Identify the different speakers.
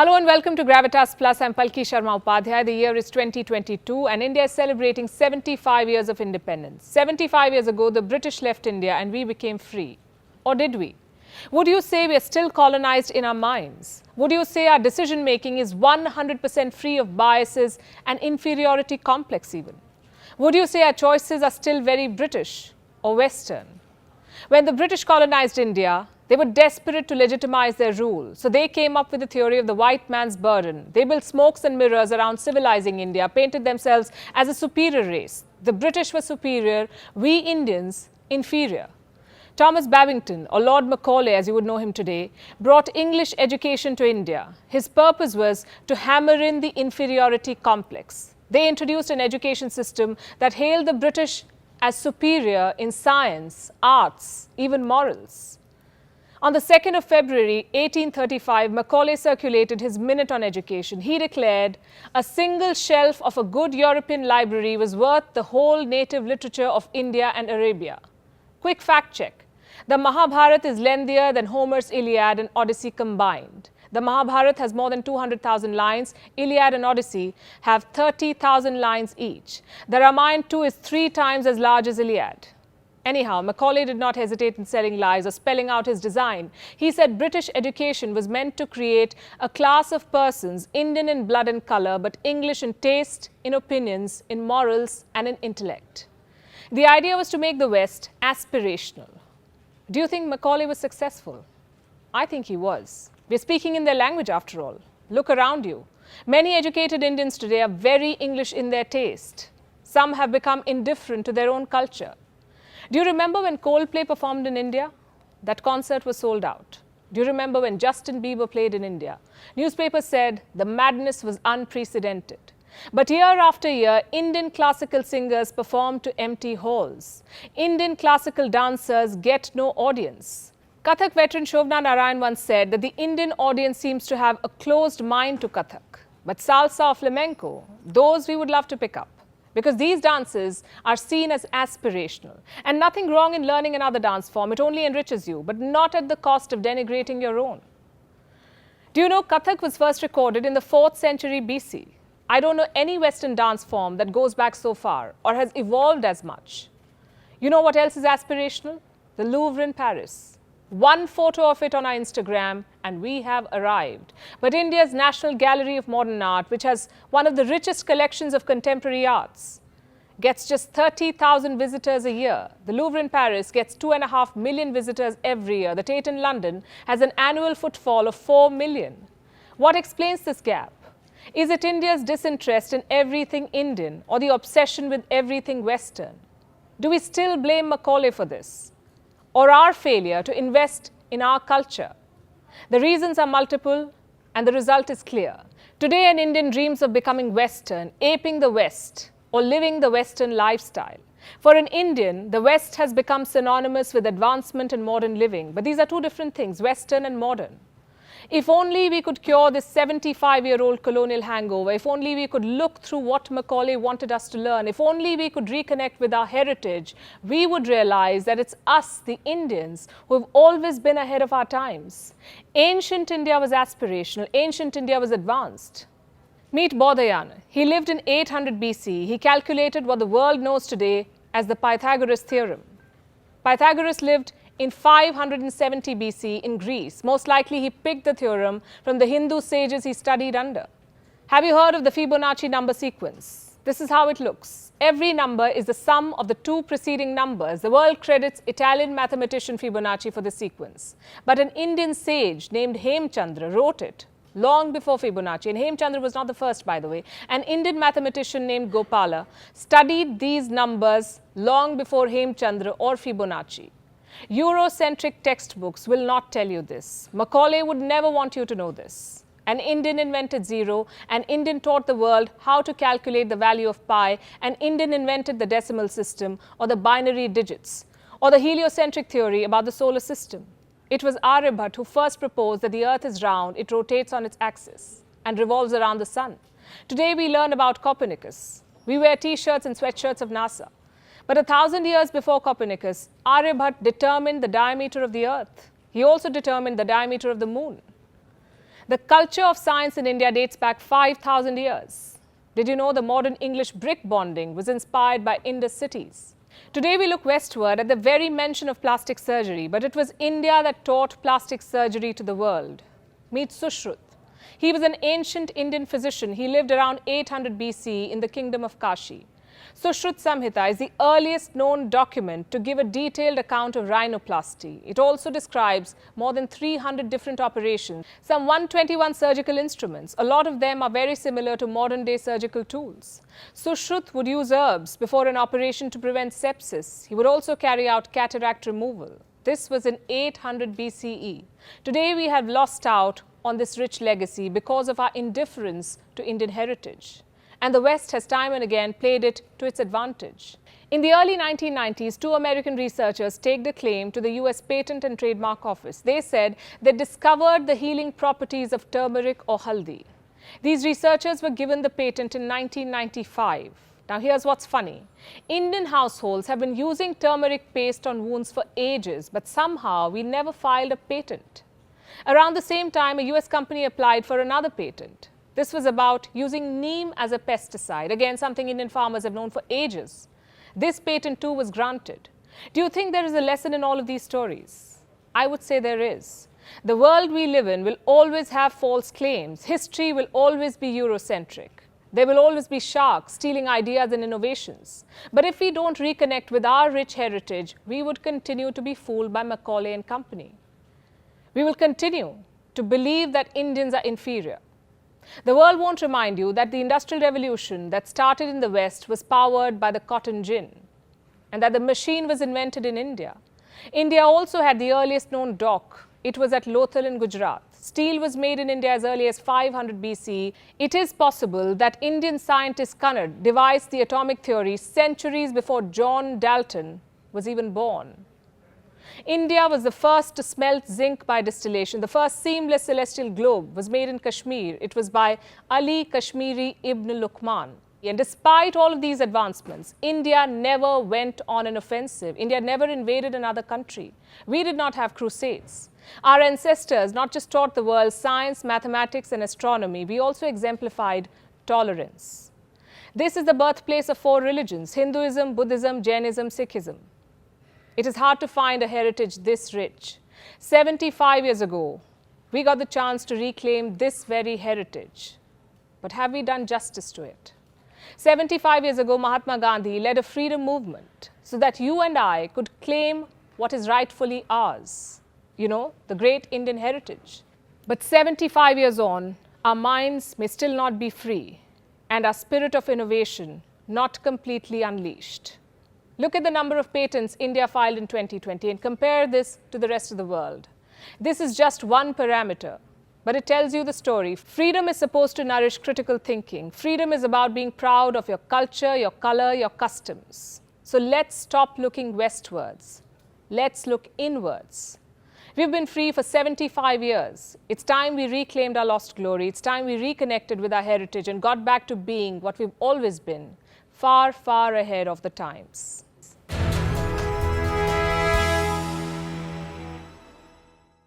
Speaker 1: Hello and welcome to Gravitas Plus. I'm Palki Sharma Upadhyay. The year is 2022 and India is celebrating 75 years of independence. 75 years ago, the British left India and we became free. Or did we? Would you say we are still colonized in our minds? Would you say our decision making is 100% free of biases and inferiority complex even? Would you say our choices are still very British or Western? When the British colonized India, they were desperate to legitimize their rule. So they came up with the theory of the white man's burden. They built smokes and mirrors around civilizing India, painted themselves as a superior race. The British were superior, we Indians inferior. Thomas Babington, or Lord Macaulay as you would know him today, brought English education to India. His purpose was to hammer in the inferiority complex. They introduced an education system that hailed the British as superior in science, arts, even morals. On the 2nd of February 1835, Macaulay circulated his Minute on Education. He declared, a single shelf of a good European library was worth the whole native literature of India and Arabia. Quick fact check. The Mahabharata is lengthier than Homer's Iliad and Odyssey combined. The Mahabharata has more than 200,000 lines. Iliad and Odyssey have 30,000 lines each. The Ramayana too is 3 times as large as Iliad. Anyhow, Macaulay did not hesitate in selling lies or spelling out his design. He said British education was meant to create a class of persons, Indian in blood and colour, but English in taste, in opinions, in morals and in intellect. The idea was to make the West aspirational. Do you think Macaulay was successful? I think he was. We're speaking in their language after all. Look around you. Many educated Indians today are very English in their taste. Some have become indifferent to their own culture. Do you remember when Coldplay performed in India? That concert was sold out. Do you remember when Justin Bieber played in India? Newspapers said the madness was unprecedented. But year after year, Indian classical singers performed to empty halls. Indian classical dancers get no audience. Kathak veteran Shobna Narayan once said that the Indian audience seems to have a closed mind to Kathak. But salsa or flamenco, those we would love to pick up. Because these dances are seen as aspirational. And nothing wrong in learning another dance form, it only enriches you, but not at the cost of denigrating your own. Do you know Kathak was first recorded in the 4th century BC? I don't know any Western dance form that goes back so far or has evolved as much. You know what else is aspirational? The Louvre in Paris. One photo of it on our Instagram and we have arrived. But India's National Gallery of Modern Art, which has one of the richest collections of contemporary arts, gets just 30,000 visitors a year. The Louvre in Paris gets 2.5 million visitors every year. The Tate in London has an annual footfall of 4 million. What explains this gap? Is it India's disinterest in everything Indian or the obsession with everything Western? Do we still blame Macaulay for this? Or our failure to invest in our culture? The reasons are multiple and the result is clear. Today an Indian dreams of becoming Western, aping the West or living the Western lifestyle. For an Indian, the West has become synonymous with advancement and modern living. But these are two different things, Western and modern. If only we could cure this 75-year-old colonial hangover, if only we could look through what Macaulay wanted us to learn, if only we could reconnect with our heritage, we would realize that it's us, the Indians, who have always been ahead of our times. Ancient India was aspirational, ancient India was advanced. Meet Bodhayana. He lived in 800 BC. He calculated what the world knows today as the Pythagoras theorem. Pythagoras lived in 570 BC in Greece. Most likely he picked the theorem from the Hindu sages he studied under. Have you heard of the Fibonacci number sequence? This is how it looks. Every number is the sum of the 2 preceding numbers. The world credits Italian mathematician Fibonacci for this sequence. But an Indian sage named Hemchandra wrote it long before Fibonacci. And Hemchandra was not the first, by the way. An Indian mathematician named Gopala studied these numbers long before Hemchandra or Fibonacci. Eurocentric textbooks will not tell you this. Macaulay would never want you to know this. An Indian invented zero, an Indian taught the world how to calculate the value of pi, an Indian invented the decimal system or the binary digits, or the heliocentric theory about the solar system. It was Aryabhat who first proposed that the earth is round, it rotates on its axis and revolves around the sun. Today we learn about Copernicus. We wear t-shirts and sweatshirts of NASA. But 1,000 years before Copernicus, Aryabhat determined the diameter of the earth. He also determined the diameter of the moon. The culture of science in India dates back 5,000 years. Did you know the modern English brick bonding was inspired by Indus cities? Today we look westward at the very mention of plastic surgery, but it was India that taught plastic surgery to the world. Meet Sushrut. He was an ancient Indian physician. He lived around 800 BC in the kingdom of Kashi. Sushrut Samhita is the earliest known document to give a detailed account of rhinoplasty. It also describes more than 300 different operations, some 121 surgical instruments. A lot of them are very similar to modern-day surgical tools. Sushrut would use herbs before an operation to prevent sepsis. He would also carry out cataract removal. This was in 800 BCE. Today we have lost out on this rich legacy because of our indifference to Indian heritage. And the West has time and again played it to its advantage. In the early 1990s, two American researchers staked a claim to the US Patent and Trademark Office. They said they discovered the healing properties of turmeric or haldi. These researchers were given the patent in 1995. Now here's what's funny. Indian households have been using turmeric paste on wounds for ages, but somehow we never filed a patent. Around the same time, a US company applied for another patent. This was about using neem as a pesticide, again something Indian farmers have known for ages. This patent too was granted. Do you think there is a lesson in all of these stories? I would say there is. The world we live in will always have false claims. History will always be Eurocentric. There will always be sharks stealing ideas and innovations. But if we don't reconnect with our rich heritage, we would continue to be fooled by Macaulay and company. We will continue to believe that Indians are inferior. The world won't remind you that the Industrial Revolution that started in the West was powered by the cotton gin, and that the machine was invented in India. India also had the earliest known dock. It was at Lothal in Gujarat. Steel was made in India as early as 500 BC. It is possible that Indian scientist Cunard devised the atomic theory centuries before John Dalton was even born. India was the first to smelt zinc by distillation. The first seamless celestial globe was made in Kashmir. It was by Ali Kashmiri ibn Luqman. And despite all of these advancements, India never went on an offensive. India never invaded another country. We did not have crusades. Our ancestors not just taught the world science, mathematics, and astronomy, we also exemplified tolerance. This is the birthplace of four religions: Hinduism, Buddhism, Jainism, Sikhism. It is hard to find a heritage this rich. 75 years ago, we got the chance to reclaim this very heritage. But have we done justice to it? 75 years ago, Mahatma Gandhi led a freedom movement so that you and I could claim what is rightfully ours. You know, the great Indian heritage. But 75 years on, our minds may still not be free and our spirit of innovation not completely unleashed. Look at the number of patents India filed in 2020 and compare this to the rest of the world. This is just one parameter, but it tells you the story. Freedom is supposed to nourish critical thinking. Freedom is about being proud of your culture, your color, your customs. So let's stop looking westwards. Let's look inwards. We've been free for 75 years. It's time we reclaimed our lost glory. It's time we reconnected with our heritage and got back to being what we've always been, far, far ahead of the times.